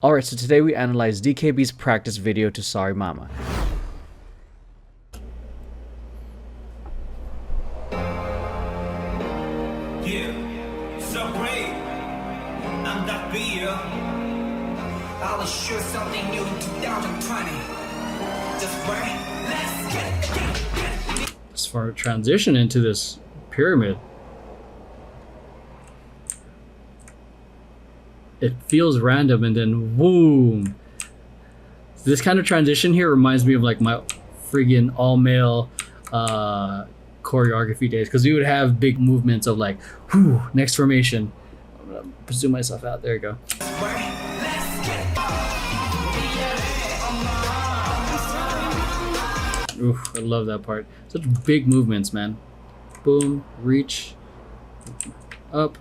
Alright, so today we analyze DKB's practice video to Sorry Mama. Yeah, so great. I'm that beer. I'll assure something new in 2020. Just wait, let's get it. As far as transition into this pyramid, it feels random and then boom. This kind of transition here reminds me of like my friggin' all male choreography days, because we would have big movements of like, whew, next formation. I'm gonna zoom myself out. There you go. Oof, I love that part. Such big movements, man. Boom, reach, up,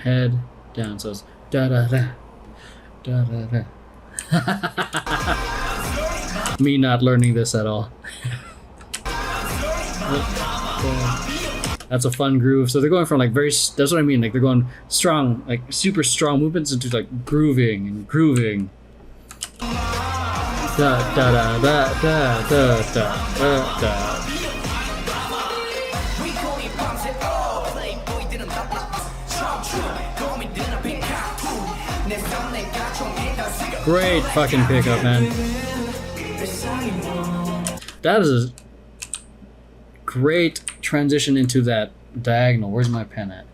head, down. So it's da da da da da da. Me not learning this at all. That's a fun groove. So they're going from like very, that's what I mean, like they're going strong, like super strong movements into like grooving and grooving. Da da da da da da da da. Great fucking pickup, man. That is a great transition into that diagonal. Where's my pen at?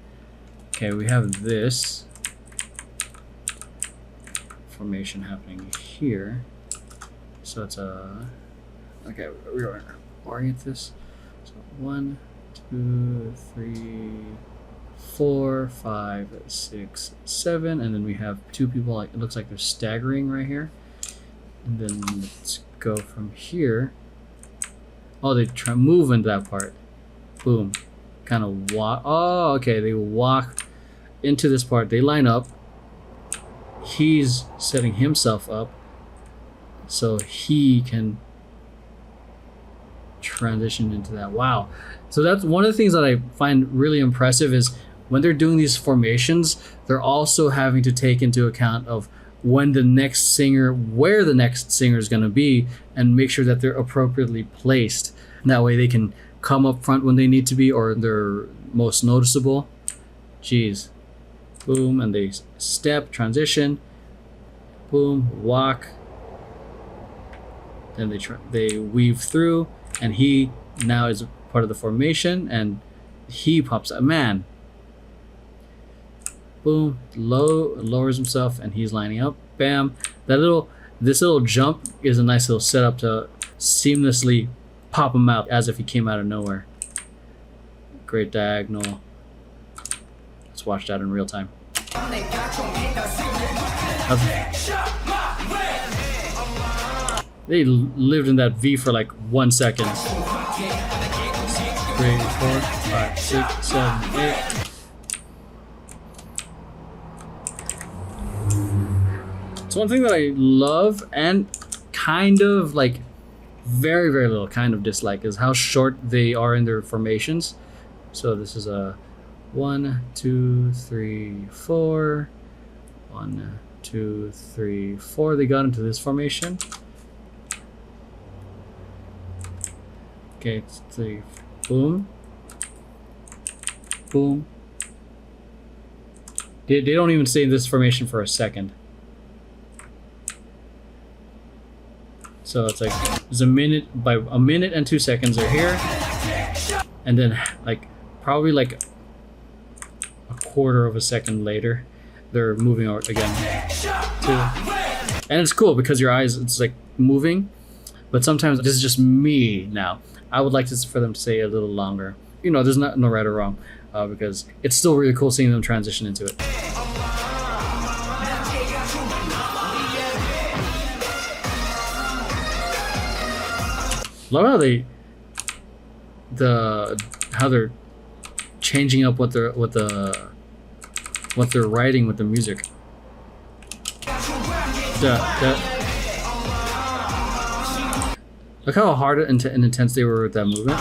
Okay, we have this formation happening here. So it's a, okay, we're going to orient this. So 1, 2, 3, 4, 5, 6, 7, and then we have two people, like it looks like they're staggering right here. And then let's go from here. Oh, they try move into that part. Boom. Kind of walk. Oh, okay, they walk into this part. They line up. He's setting himself up so he can transition into that. Wow. So that's one of the things that I find really impressive is when they're doing these formations, they're also having to take into account of when the next singer, where the next singer is going to be, and make sure that they're appropriately placed. And that way they can come up front when they need to be, or they're most noticeable. Jeez. Boom, and they step, transition, boom, walk. Then they weave through, and he now is part of the formation, and he pops up. Man. Boom, lowers himself, and he's lining up. Bam. This little jump is a nice little setup to seamlessly pop him out as if he came out of nowhere. Great diagonal. Let's watch that in real time. They lived in that V for like 1 second. 3, 4, 5, 6, 7, 8. So one thing that I love and kind of like very, very little kind of dislike is how short they are in their formations. So this is a 1, 2, 3, 4. 1, 2, 3, 4. They got into this formation. Okay, 3, boom, boom. They don't even stay in this formation for a second. So it's like there's a minute and 2 seconds are here, and then like probably like a quarter of a second later, they're moving over again. 2, and it's cool because your eyes, it's like moving, but sometimes this is just me now. I would like for them to stay a little longer. You know, there's no right or wrong, because it's still really cool seeing them transition into it. Love how they're changing up what they're writing with the music. Look how hard and intense they were with that movement.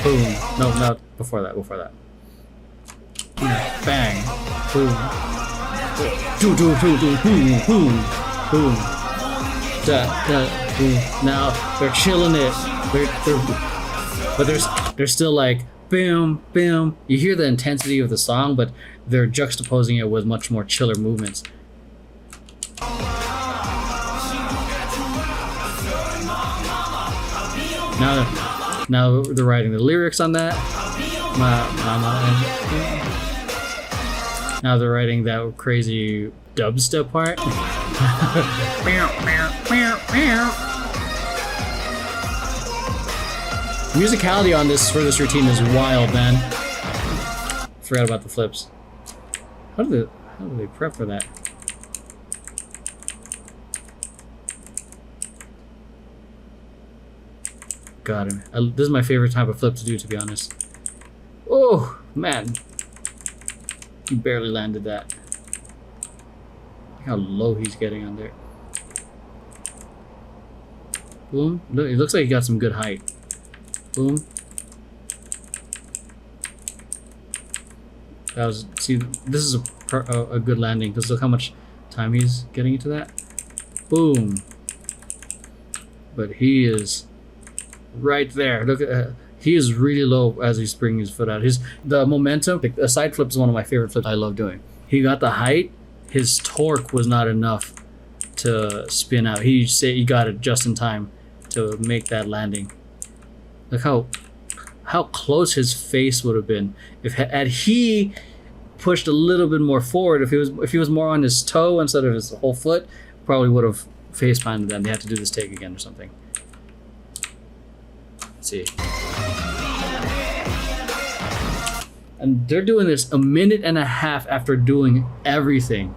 Boom. No, not before that. Bang. Boom. Do do do do boom boom boom. Da da boom. Now they're chilling it. But there's still like boom boom. You hear the intensity of the song, but they're juxtaposing it with much more chiller movements. Now they're writing the lyrics on that. Now they're writing that crazy dubstep part. Musicality on this for this routine is wild, man. Forgot about the flips. How do they prep for that? God, this is my favorite type of flip to do, to be honest. Oh man, he barely landed that. Look how low he's getting on there. Boom. Look, it looks like he got some good height. Boom. That was, see, this is a good landing because look how much time he's getting into that. Boom. But he is right there. Look at he is really low as he's bringing his foot out. The momentum, a side flip is one of my favorite flips I love doing. He got the height. His torque was not enough to spin out. He got it just in time to make that landing. Look how close his face would have been if had he pushed a little bit more forward. If he was more on his toe instead of his whole foot, probably would have face planted that. They had to do this take again or something. Let's see. And they're doing this a minute and a half after doing everything.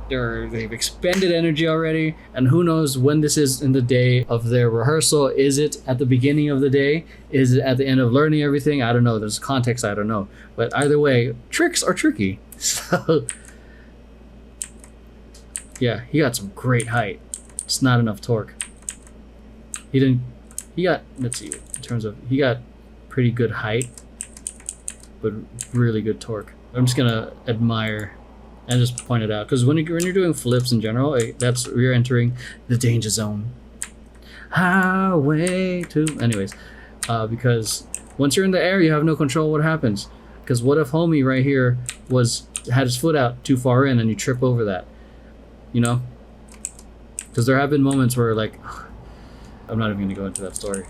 They've expended energy already, and who knows when this is in the day of their rehearsal. Is it at the beginning of the day? Is it at the end of learning everything? I don't know. There's context I don't know. But either way, tricks are tricky. So yeah, he got some great height. It's not enough torque. He got, let's see, in terms of, he got pretty good height, but really good torque. I'm just gonna admire and just point it out, because when you're doing flips in general, you're entering the danger zone. Highway to, anyways, because once you're in the air, you have no control what happens. Because what if homie right here had his foot out too far in and you trip over that, you know? Because there have been moments where, like, I'm not even gonna go into that story,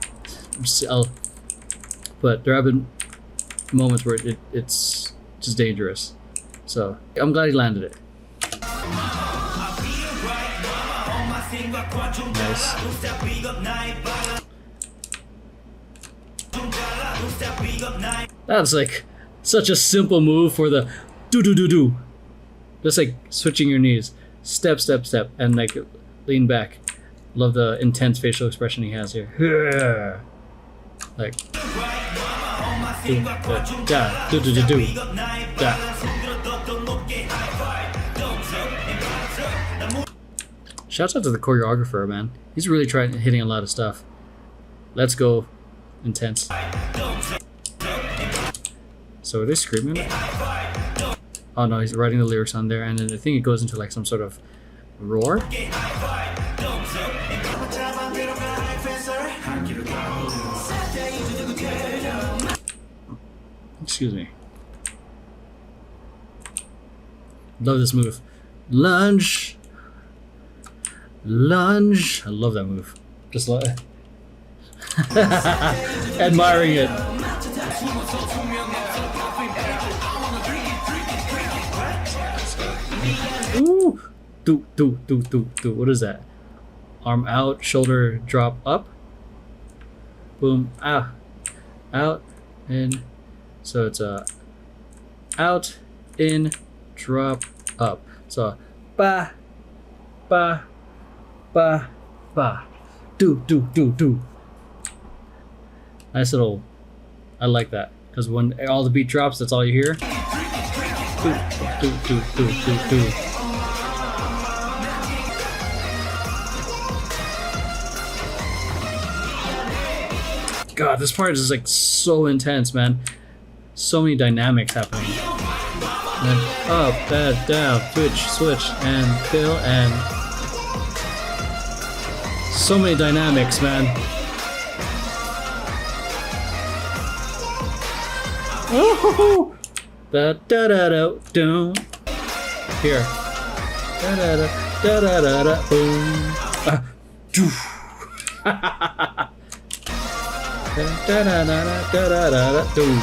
but there have been moments where it's just dangerous. So I'm glad he landed it. Nice. That's like such a simple move for the do. Just like switching your knees, step, and like lean back. Love the intense facial expression he has here. Like do. Shouts out to the choreographer, man. He's really hitting a lot of stuff. Let's go. Intense. So are they screaming at that? Oh no, he's writing the lyrics on there, and then I think it goes into like some sort of roar. Excuse me. Love this move. Lunge. I love that move. Just love it. Admiring it. Ooh. Do. What is that? Arm out, shoulder drop up. Boom. Ah. Out. In. So it's a out, in, drop, up. So ba. Do. Nice little, I like that. Because when all the beat drops, that's all you hear. Do. God, this part is like so intense, man. So many dynamics happening. And then, up, down, switch, and kill, and so many dynamics, man. Oh, da da da da doom. Here. Da da da da da da da boom. Da da da da da da da doom.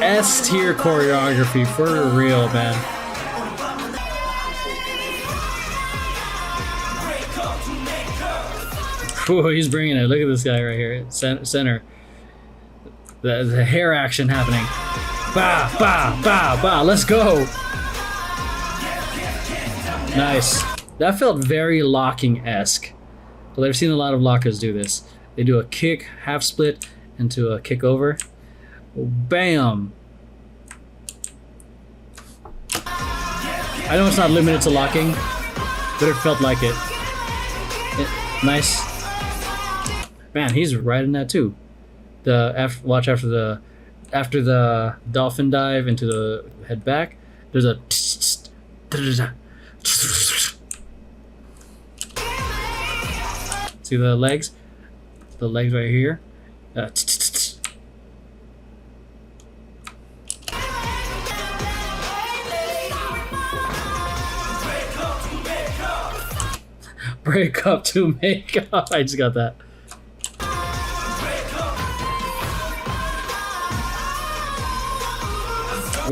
S tier choreography for real, man. Ooh, he's bringing it. Look at this guy right here, center. The hair action happening. Ba ba ba ba. Let's go. Nice. That felt very locking-esque. Well, I've seen a lot of lockers do this. They do a kick, half split into a kick over. Bam! I know it's not limited to locking, but it felt like it. Nice. Man, he's right in that too. Watch after the dolphin dive into the head back. There's a see the legs? The legs right here. Break up to make up. I just got that.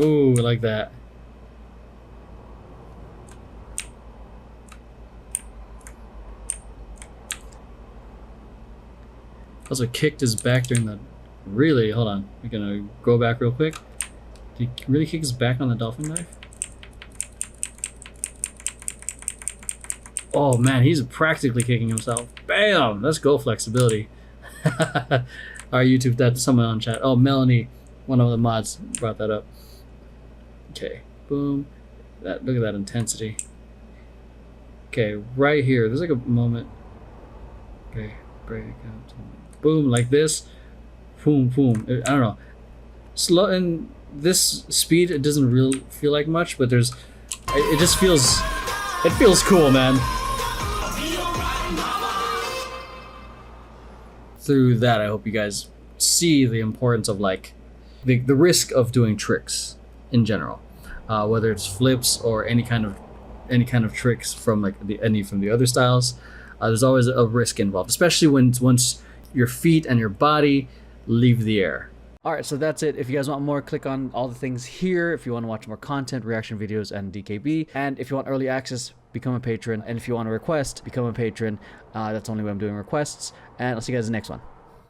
Ooh, like that. Also kicked his back during the... Really? Hold on. We're gonna go back real quick. Did he really kick his back on the dolphin dive? Oh man, he's practically kicking himself. Bam! Let's go, flexibility. Alright, YouTube, that's someone on chat. Oh, Melanie, one of the mods, brought that up. Okay, boom. Look at that intensity. Okay, right here, there's like a moment. Okay, break out. Boom, like this. Boom, boom. I don't know. Slow, and this speed, it doesn't really feel like much, but there's, it just feels, it feels cool, man. Through that, I hope you guys see the importance of like the risk of doing tricks in general, whether it's flips or any kind of tricks from like any from the other styles. There's always a risk involved, especially once your feet and your body leave the air. Alright, so that's it. If you guys want more, click on all the things here. If you want to watch more content, reaction videos, and DKB. And if you want early access, become a patron. And if you want a request, become a patron. That's only when I'm doing requests. And I'll see you guys in the next one.